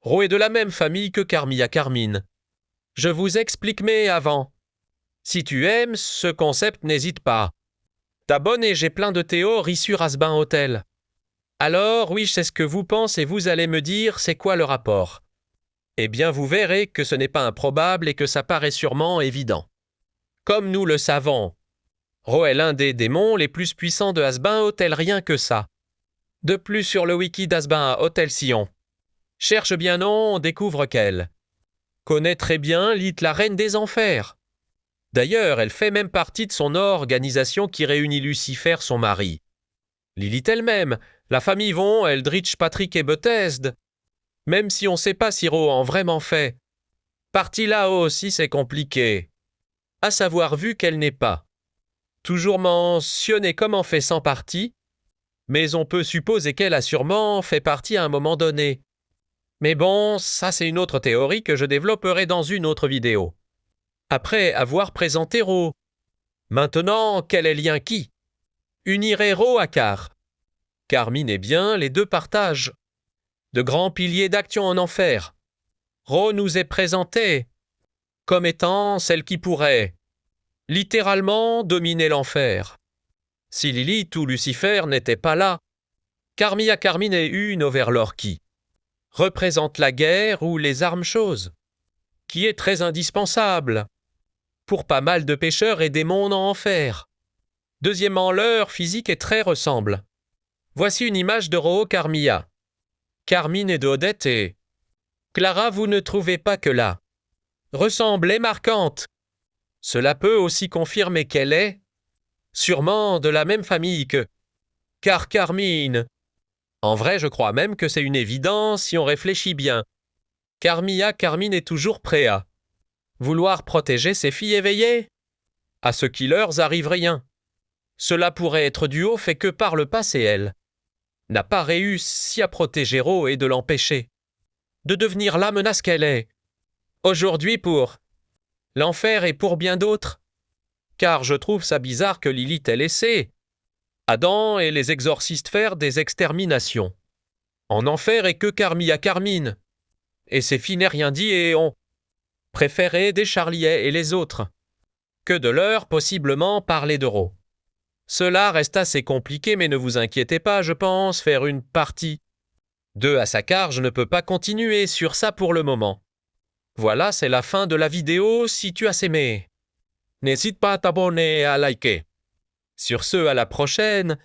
Ro est de la même famille que Carmilla Carmine. Je vous explique mais avant. Si tu aimes ce concept, n'hésite pas. T'abonnes et j'ai plein de théories sur Asbin Hotel. Alors, oui, je sais ce que vous pensez et vous allez me dire c'est quoi le rapport. Eh bien, vous verrez que ce n'est pas improbable et que ça paraît sûrement évident. Comme nous le savons, Ro est l'un des démons les plus puissants de Asbin Hotel, rien que ça. De plus sur le wiki d'Asbin Hotel Sion. Cherche bien non, on découvre qu'elle connaît très bien Lilith, la reine des enfers. D'ailleurs, elle fait même partie de son organisation qui réunit Lucifer, son mari. Lilith elle-même, la famille Von, Eldritch, Patrick et Bethesda. Même si on ne sait pas si Ro en vraiment fait. Partie là-haut aussi, c'est compliqué. À savoir vu qu'elle n'est pas toujours mentionnée comme en faisant partie, mais on peut supposer qu'elle a sûrement fait partie à un moment donné. Mais bon, ça c'est une autre théorie que je développerai dans une autre vidéo. Après avoir présenté Ro. Maintenant, quel est le lien qui unirait Ro à Car? Carmine et bien, les deux partagent de grands piliers d'action en enfer. Ro nous est présentée comme étant celle qui pourrait littéralement dominer l'enfer. Si Lilith ou Lucifer n'étaient pas là, Carmilla Carmine est une Overlord qui représente la guerre ou les armes choses, qui est très indispensable pour pas mal de pécheurs et démons en enfer. Deuxièmement, leur physique est très ressemble. Voici une image de Ro Carmilla. Carmine et d'Odette et Clara, vous ne trouvez pas que là ressemble et marquante. Cela peut aussi confirmer qu'elle est sûrement de la même famille que Car Carmine. En vrai, je crois même que c'est une évidence si on réfléchit bien. Carmilla Carmine est toujours prêt à vouloir protéger ses filles éveillées. À ce qui leur arrive rien. Cela pourrait être dû au fait que par le passé elle n'a pas réussi à protéger Ro et de l'empêcher de devenir la menace qu'elle est aujourd'hui pour l'enfer et pour bien d'autres. Car je trouve ça bizarre que Lilith ait laissé Adam et les exorcistes faire des exterminations en enfer et que Carmilla Carmine et ses filles n'aient rien dit et ont préféré des Charlier et les autres que de leur possiblement parler de Ro. Cela reste assez compliqué, mais ne vous inquiétez pas, je pense faire une partie 2 à sa car je ne peux pas continuer sur ça pour le moment. Voilà, c'est la fin de la vidéo. Si tu as aimé, n'hésite pas à t'abonner et à liker. Sur ce, à la prochaine.